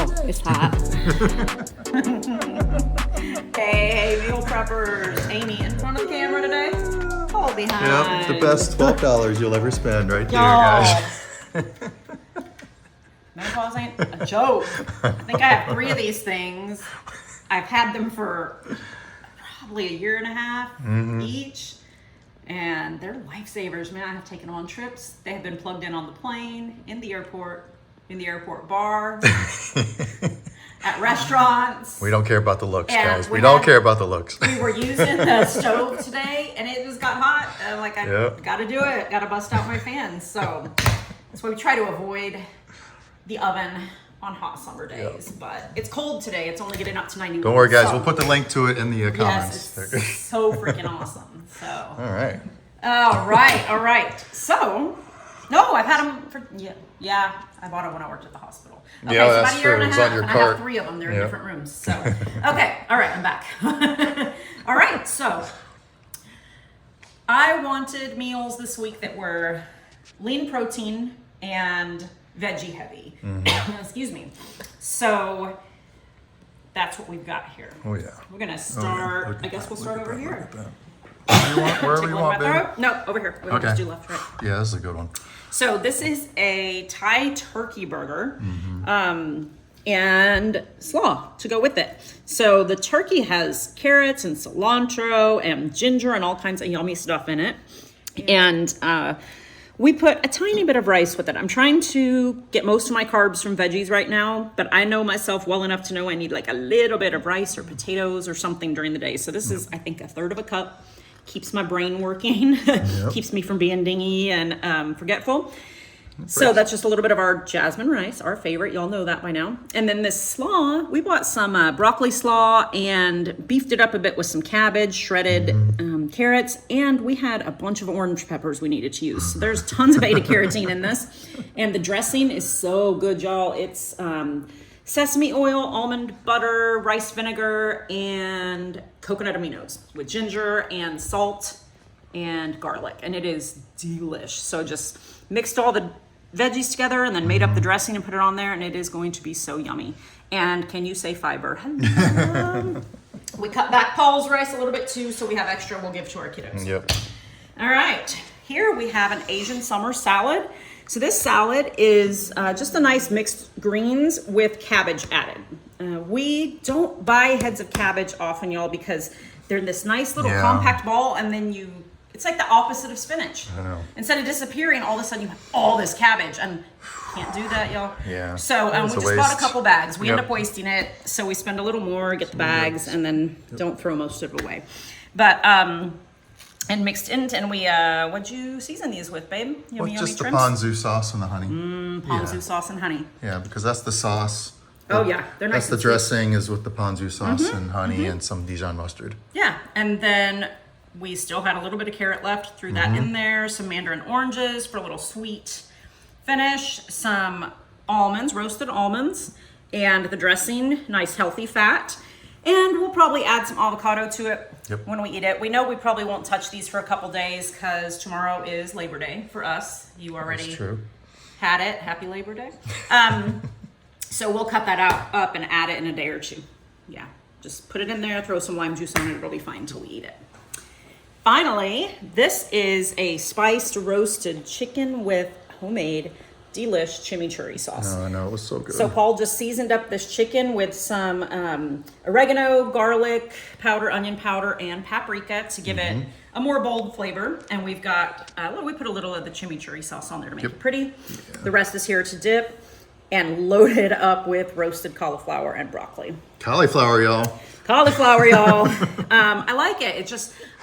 Oh, it's hot. Hey, meal preppers. Amy in front of the camera today. All behind. Yep, the best $12 you'll ever spend right there, guys. Menopause ain't a joke. I think I have 3 of these things. I've had them for probably a year and a half each. And they're lifesavers, man. I have taken on trips. They have been plugged in on the plane, in the airport bar, at restaurants. We don't care about the looks, guys. We don't care about the looks. We were using the stove today, and it just got hot. I got to do it. Got to bust out my fans. So that's why we try to avoid the oven on hot summer days. But it's cold today. It's only getting up to 91. Don't worry, guys. We'll put the link to it in the comments. Yes, it's so freaking awesome. So. All right. All right. So, no, I've had them for, yeah, I bought them when I worked at the hospital. Okay, Yeah, so that's about a year true. and a It was on half, your and I cart. have 3 of them. They're in different rooms. So, okay, all right, I'm back. All right, so I wanted meals this week that were lean protein and veggie heavy. Excuse me. So that's what we've got here. Oh, yeah. We're gonna start. I guess we'll start over here. Wherever you want, baby. No, over here. We don't just do left, right. Yeah, this is a good one. So this is a Thai turkey burger, and slaw to go with it. So the turkey has carrots and cilantro and ginger and all kinds of yummy stuff in it. And we put a tiny bit of rice with it. I'm trying to get most of my carbs from veggies right now, but I know myself well enough to know I need like a little bit of rice or potatoes or something during the day. So this is, I think, 1/3 of a cup. Keeps my brain working, keeps me from being dingy and forgetful. So that's just a little bit of our jasmine rice, our favorite. Y'all know that by now. And then this slaw, we bought some broccoli slaw and beefed it up a bit with some cabbage, shredded carrots, and we had a bunch of orange peppers we needed to use. So there's tons of beta-carotene in this. And the dressing is so good, y'all. It's sesame oil, almond butter, rice vinegar, and coconut aminos with ginger and salt and garlic. And it is delish. So just mixed all the veggies together and then made up the dressing and put it on there, and it is going to be so yummy. And can you say fiber? Hello. We cut back Paul's rice a little bit too, so we have extra we'll give to our kiddos. Yep. All right, here we have an Asian summer salad. So this salad is just a nice mixed greens with cabbage added. We don't buy heads of cabbage often, y'all, because they're this nice little compact ball, and then it's like the opposite of spinach. I know. Instead of disappearing, all of a sudden you have all this cabbage, and can't do that, y'all. Yeah. So we just bought a couple bags. We end up wasting it, so we spend a little more, get the bags, and then don't throw most of it away. But and mixed in, and we what'd you season these with, babe? Well, just the Ponzu sauce and the honey. Ponzu sauce and honey. Yeah, because that's the sauce. Oh yeah, they're nice. That's the dressing is with the Ponzu sauce and honey and some Dijon mustard. Yeah, and then we still had a little bit of carrot left. Threw that in there. Some Mandarin oranges for a little sweet finish. Some almonds, roasted almonds, and the dressing, nice healthy fat. And we'll probably add some avocado to it when we eat it. We know we probably won't touch these for a couple days because tomorrow is Labor Day for us. You already had it. Happy Labor Day. So we'll cut that up and add it in a day or two. Yeah, just put it in there, throw some lime juice on it. It'll be fine until we eat it. Finally, this is a spiced roasted chicken with homemade delish chimichurri sauce. Oh, I know, it was so good. So Paul just seasoned up this chicken with some oregano, garlic powder, onion powder, and paprika to give it a more bold flavor. And we've got, we put a little of the chimichurri sauce on there to make it pretty. Yeah. The rest is here to dip, and loaded up with roasted cauliflower and broccoli. Cauliflower, y'all. Cauliflower, y'all. I like it.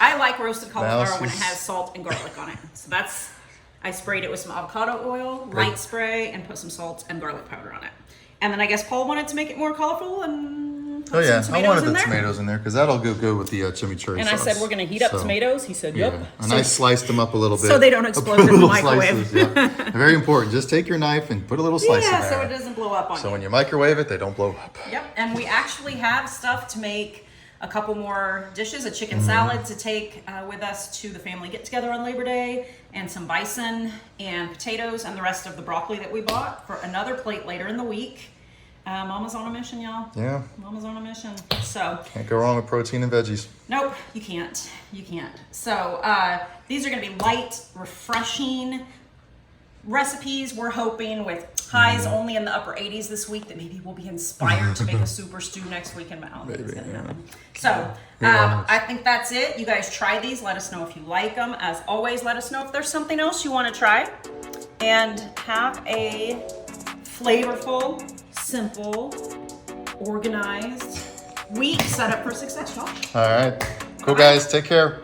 I like roasted cauliflower when it has salt and garlic on it. So I sprayed it with some avocado oil, light spray, and put some salt and garlic powder on it. And then I guess Paul wanted to make it more colorful and put some tomatoes in there. I wanted the tomatoes in there because that'll go good with the chimichurri and sauce. I said, we're going to heat up tomatoes. He said, yep. And I sliced them up a little bit. So they don't explode in the microwave. Slices, Very important. Just take your knife and put a little slice in there. Yeah, so it doesn't blow up on you. So when you microwave it, they don't blow up. Yep, and we actually have stuff to make a couple more dishes, a chicken salad to take with us to the family get-together on Labor Day, and some bison and potatoes and the rest of the broccoli that we bought for another plate later in the week. Mama's on a mission, y'all. Yeah. Mama's on a mission. So Can't go wrong with protein and veggies. nope, you can't. You can't. So these are going to be light, refreshing recipes. We're hoping with highs only in the upper 80s this week that maybe we'll be inspired to make a super stew next week in Mount. Maybe, yeah. So Yeah. I think that's it. You guys try these. Let us know if you like them. As always, let us know if there's something else you want to try. And have a flavorful, simple, organized week set up for success, y'all. All right. Cool, guys. Take care.